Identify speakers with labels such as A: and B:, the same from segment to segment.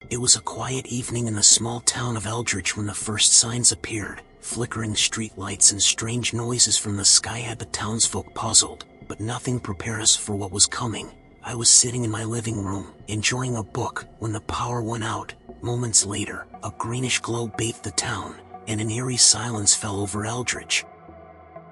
A: It was a quiet evening in the small town of Eldridge when the first signs appeared. Flickering streetlights and strange noises from the sky had the townsfolk puzzled, but nothing prepared us for what was coming. I was sitting in my living room, enjoying a book, when the power went out. Moments later, a greenish glow bathed the town, and an eerie silence fell over Eldridge.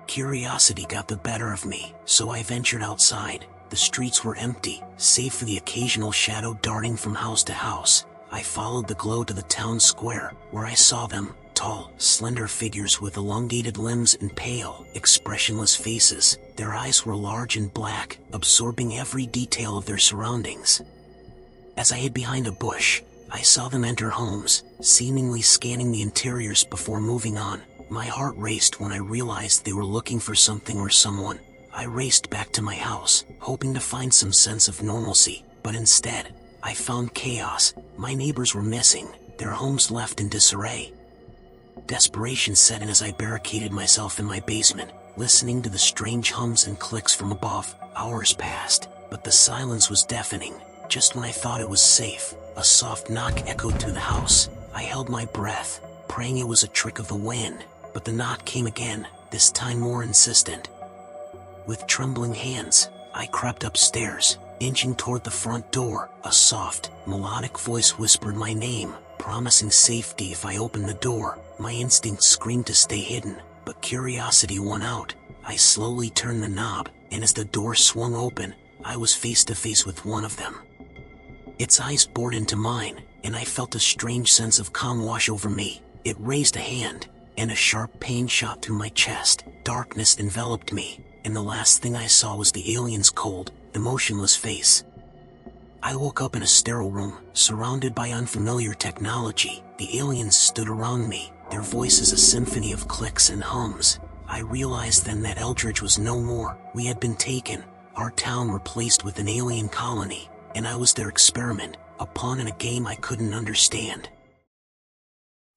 A: Curiosity got the better of me, so I ventured outside. The streets were empty, save for the occasional shadow darting from house to house. I followed the glow to the town square, where I saw them, tall, slender figures with elongated limbs and pale, expressionless faces. Their eyes were large and black, absorbing every detail of their surroundings. As I hid behind a bush, I saw them enter homes, seemingly scanning the interiors before moving on. My heart raced when I realized they were looking for something or someone. I raced back to my house, hoping to find some sense of normalcy, but instead, I found chaos. My neighbors were missing, their homes left in disarray. Desperation set in as I barricaded myself in my basement, listening to the strange hums and clicks from above. Hours passed, but the silence was deafening. Just when I thought it was safe, a soft knock echoed through the house. I held my breath, praying it was a trick of the wind, but the knock came again, this time more insistent. With trembling hands, I crept upstairs, inching toward the front door. A soft, melodic voice whispered my name, promising safety if I opened the door. My instincts screamed to stay hidden, but curiosity won out. I slowly turned the knob, and as the door swung open, I was face to face with one of them. Its eyes bored into mine, and I felt a strange sense of calm wash over me. It raised a hand, and a sharp pain shot through my chest. Darkness enveloped me, and the last thing I saw was the alien's cold, emotionless face. I woke up in a sterile room, surrounded by unfamiliar technology. The aliens stood around me, their voices a symphony of clicks and hums. I realized then that Eldridge was no more. We had been taken, our town replaced with an alien colony, and I was their experiment, a pawn in a game I couldn't understand.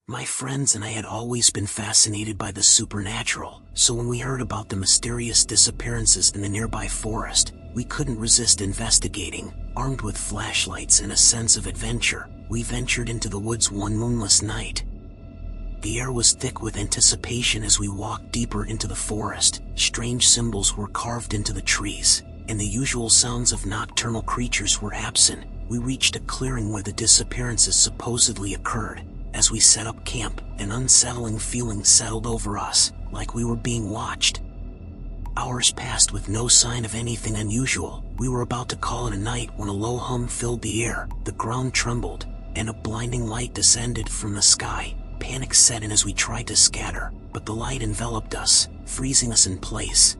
A: My friends and I had always been fascinated by the supernatural, so when we heard about the mysterious disappearances in the nearby forest, we couldn't resist investigating. Armed with flashlights and a sense of adventure, we ventured into the woods one moonless night. The air was thick with anticipation as we walked deeper into the forest. Strange symbols were carved into the trees, and the usual sounds of nocturnal creatures were absent. We reached a clearing where the disappearances supposedly occurred. As we set up camp, an unsettling feeling settled over us, like we were being watched. Hours passed with no sign of anything unusual. We were about to call it a night when a low hum filled the air. The ground trembled, and a blinding light descended from the sky. Panic set in as we tried to scatter, but the light enveloped us, freezing us in place.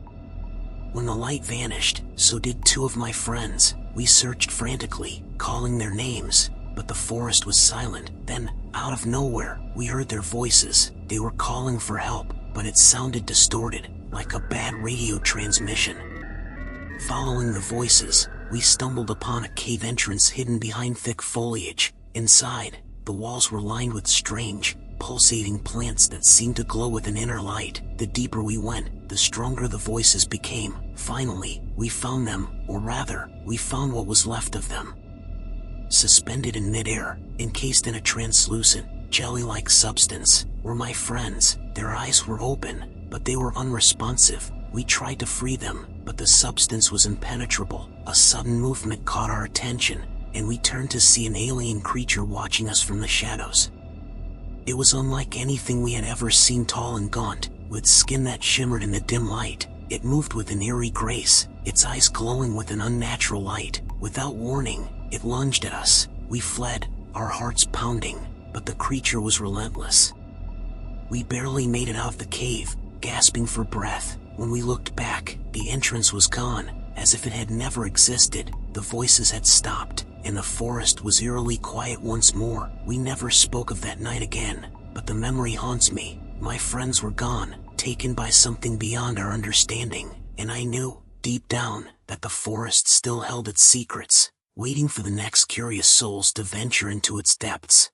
A: When the light vanished, so did two of my friends. We searched frantically, calling their names, but the forest was silent. Then, out of nowhere, we heard their voices. They were calling for help, but it sounded distorted, like a bad radio transmission. Following the voices, we stumbled upon a cave entrance hidden behind thick foliage. Inside, the walls were lined with strange, pulsating plants that seemed to glow with an inner light. The deeper we went, the stronger the voices became. Finally, we found them, or rather, we found what was left of them. Suspended in midair, encased in a translucent, jelly-like substance, were my friends. Their eyes were open, but they were unresponsive. We tried to free them, but the substance was impenetrable. A sudden movement caught our attention, and we turned to see an alien creature watching us from the shadows. It was unlike anything we had ever seen, tall and gaunt, with skin that shimmered in the dim light. It moved with an eerie grace, its eyes glowing with an unnatural light. Without warning, it lunged at us. We fled, our hearts pounding, but the creature was relentless. We barely made it out of the cave, gasping for breath. When we looked back, the entrance was gone, as if it had never existed. The voices had stopped, and the forest was eerily quiet once more. We never spoke of that night again, but the memory haunts me. My friends were gone, taken by something beyond our understanding, and I knew, deep down, that the forest still held its secrets, waiting for the next curious souls to venture into its depths.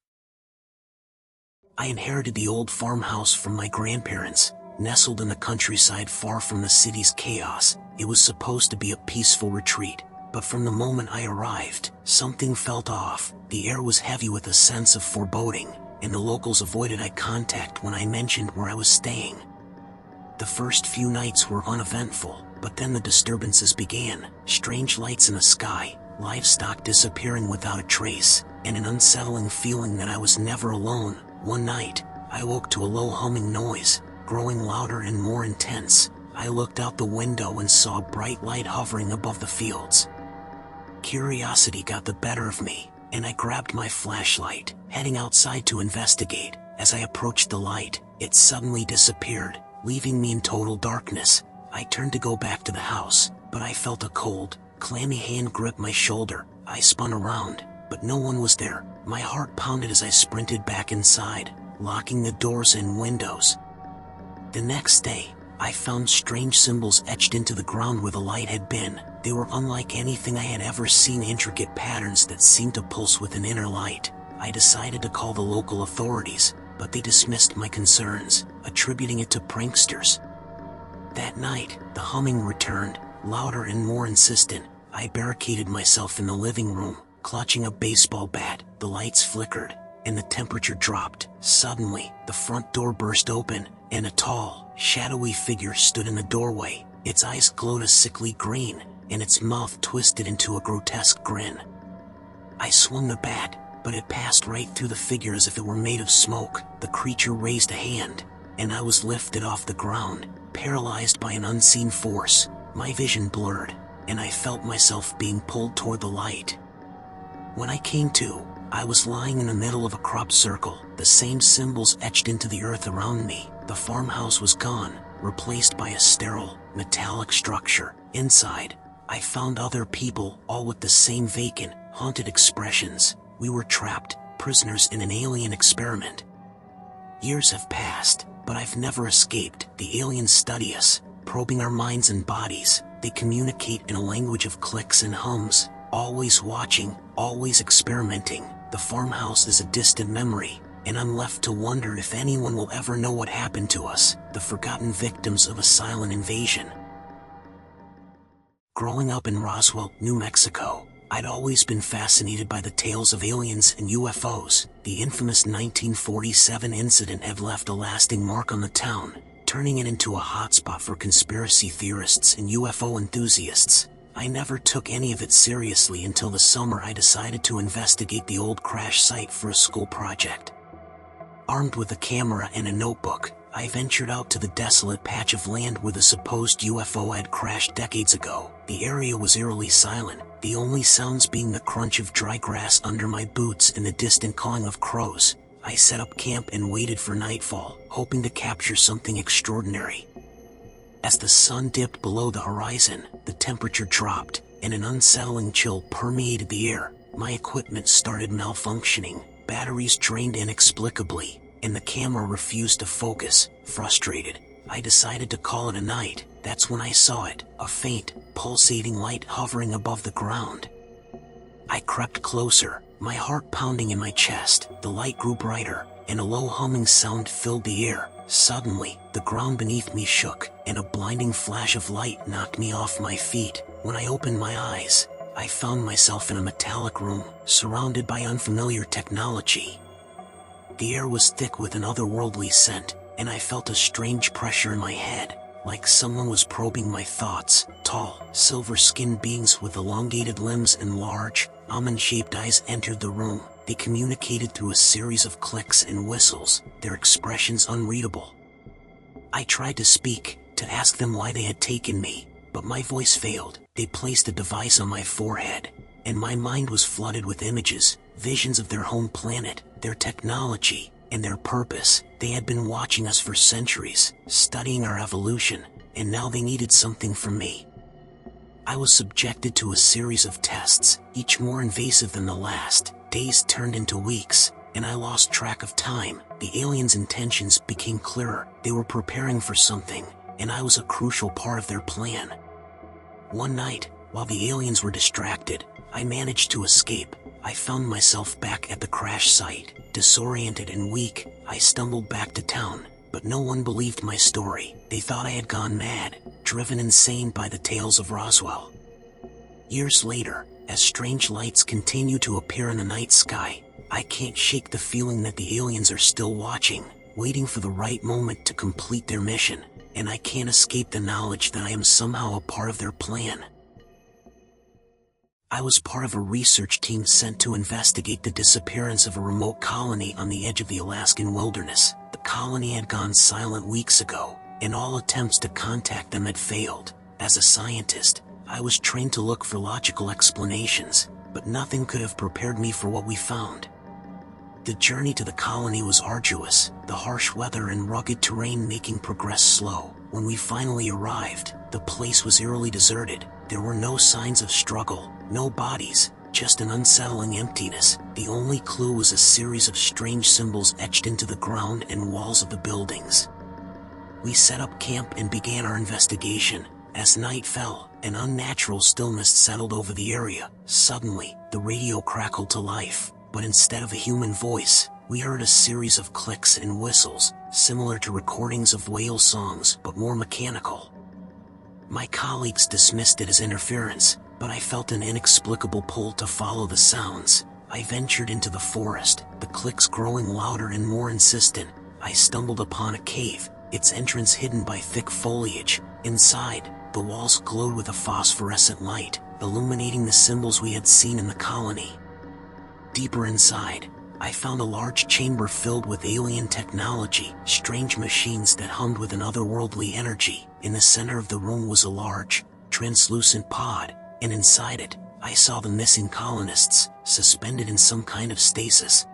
A: I inherited the old farmhouse from my grandparents, nestled in the countryside far from the city's chaos. It was supposed to be a peaceful retreat, But from the moment I arrived, something felt off. The air was heavy with a sense of foreboding, and the locals avoided eye contact when I mentioned where I was staying. The first few nights were uneventful, but then the disturbances began. Strange lights in the sky, livestock disappearing without a trace, and an unsettling feeling that I was never alone. One night, I woke to a low humming noise, growing louder and more intense. I looked out the window and saw a bright light hovering above the fields. Curiosity got the better of me, and I grabbed my flashlight, heading outside to investigate. As I approached the light, it suddenly disappeared, leaving me in total darkness. I turned to go back to the house, but I felt a cold, clammy hand grip my shoulder. I spun around, but no one was there. My heart pounded as I sprinted back inside, locking the doors and windows. The next day, I found strange symbols etched into the ground where the light had been. They were unlike anything I had ever seen, intricate patterns that seemed to pulse with an inner light. I decided to call the local authorities, but they dismissed my concerns, attributing it to pranksters. That night, the humming returned, louder and more insistent. I barricaded myself in the living room, clutching a baseball bat. The lights flickered, and the temperature dropped. Suddenly, the front door burst open, and a tall, shadowy figure stood in the doorway. Its eyes glowed a sickly green, and its mouth twisted into a grotesque grin. I swung the bat, but it passed right through the figure as if it were made of smoke. The creature raised a hand, and I was lifted off the ground, paralyzed by an unseen force. My vision blurred, and I felt myself being pulled toward the light. When I came to, I was lying in the middle of a crop circle, the same symbols etched into the earth around me. The farmhouse was gone, replaced by a sterile, metallic structure. Inside, I found other people, all with the same vacant, haunted expressions. We were trapped, prisoners in an alien experiment. Years have passed, but I've never escaped. The aliens study us, probing our minds and bodies. They communicate in a language of clicks and hums, always watching, always experimenting. The farmhouse is a distant memory, and I'm left to wonder if anyone will ever know what happened to us, the forgotten victims of a silent invasion. Growing up in Roswell, New Mexico, I'd always been fascinated by the tales of aliens and UFOs. The infamous 1947 incident had left a lasting mark on the town, turning it into a hotspot for conspiracy theorists and UFO enthusiasts. I never took any of it seriously until the summer I decided to investigate the old crash site for a school project. Armed with a camera and a notebook, I ventured out to the desolate patch of land where the supposed UFO had crashed decades ago. The area was eerily silent, the only sounds being the crunch of dry grass under my boots and the distant cawing of crows. I set up camp and waited for nightfall, hoping to capture something extraordinary. As the sun dipped below the horizon, the temperature dropped, and an unsettling chill permeated the air. My equipment started malfunctioning, batteries drained inexplicably, and the camera refused to focus. Frustrated, I decided to call it a night. That's when I saw it, a faint, pulsating light hovering above the ground. I crept closer, my heart pounding in my chest. The light grew brighter, and a low humming sound filled the air. Suddenly, the ground beneath me shook, and a blinding flash of light knocked me off my feet. When I opened my eyes, I found myself in a metallic room, surrounded by unfamiliar technology. The air was thick with an otherworldly scent, and I felt a strange pressure in my head, like someone was probing my thoughts. Tall, silver-skinned beings with elongated limbs and large, almond-shaped eyes entered the room. They communicated through a series of clicks and whistles, their expressions unreadable. I tried to speak, to ask them why they had taken me, but my voice failed. They placed a device on my forehead, and my mind was flooded with images, visions of their home planet, their technology, and their purpose. They had been watching us for centuries, studying our evolution, and now they needed something from me. I was subjected to a series of tests, each more invasive than the last. Days turned into weeks, and I lost track of time. The aliens' intentions became clearer. They were preparing for something, and I was a crucial part of their plan. One night, while the aliens were distracted, I managed to escape. I found myself back at the crash site. Disoriented and weak, I stumbled back to town, but no one believed my story. They thought I had gone mad, driven insane by the tales of Roswell. Years later, as strange lights continue to appear in the night sky, I can't shake the feeling that the aliens are still watching, waiting for the right moment to complete their mission, and I can't escape the knowledge that I am somehow a part of their plan. I was part of a research team sent to investigate the disappearance of a remote colony on the edge of the Alaskan wilderness. The colony had gone silent weeks ago, and all attempts to contact them had failed. As a scientist, I was trained to look for logical explanations, but nothing could have prepared me for what we found. The journey to the colony was arduous, the harsh weather and rugged terrain making progress slow. When we finally arrived, the place was eerily deserted. There were no signs of struggle, no bodies, just an unsettling emptiness. The only clue was a series of strange symbols etched into the ground and walls of the buildings. We set up camp and began our investigation. As night fell, an unnatural stillness settled over the area. Suddenly, the radio crackled to life, but instead of a human voice, we heard a series of clicks and whistles, similar to recordings of whale songs but more mechanical. My colleagues dismissed it as interference, but I felt an inexplicable pull to follow the sounds. I ventured into the forest, the clicks growing louder and more insistent. I stumbled upon a cave, its entrance hidden by thick foliage. Inside, the walls glowed with a phosphorescent light, illuminating the symbols we had seen in the colony. Deeper inside, I found a large chamber filled with alien technology, strange machines that hummed with an otherworldly energy. In the center of the room was a large, translucent pod, and inside it, I saw the missing colonists, suspended in some kind of stasis.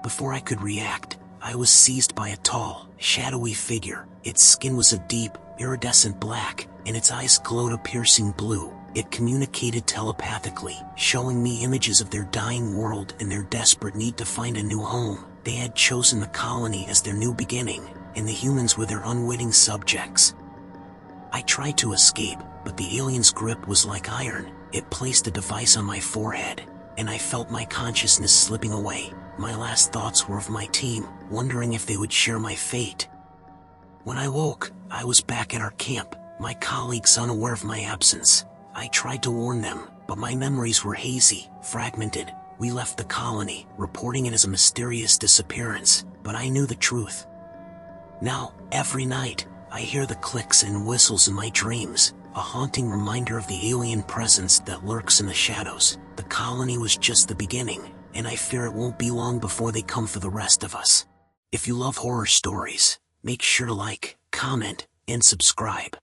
A: Before I could react, I was seized by a tall, shadowy figure. Its skin was a deep, iridescent black, and its eyes glowed a piercing blue. It communicated telepathically, showing me images of their dying world and their desperate need to find a new home. They had chosen the colony as their new beginning, and the humans were their unwitting subjects. I tried to escape, but the alien's grip was like iron. It placed a device on my forehead, and I felt my consciousness slipping away. My last thoughts were of my team, wondering if they would share my fate. When I woke, I was back at our camp, my colleagues unaware of my absence. I tried to warn them, but my memories were hazy, fragmented. We left the colony, reporting it as a mysterious disappearance, but I knew the truth. Now, every night, I hear the clicks and whistles in my dreams, a haunting reminder of the alien presence that lurks in the shadows. The colony was just the beginning, and I fear it won't be long before they come for the rest of us. If you love horror stories, make sure to like, comment, and subscribe.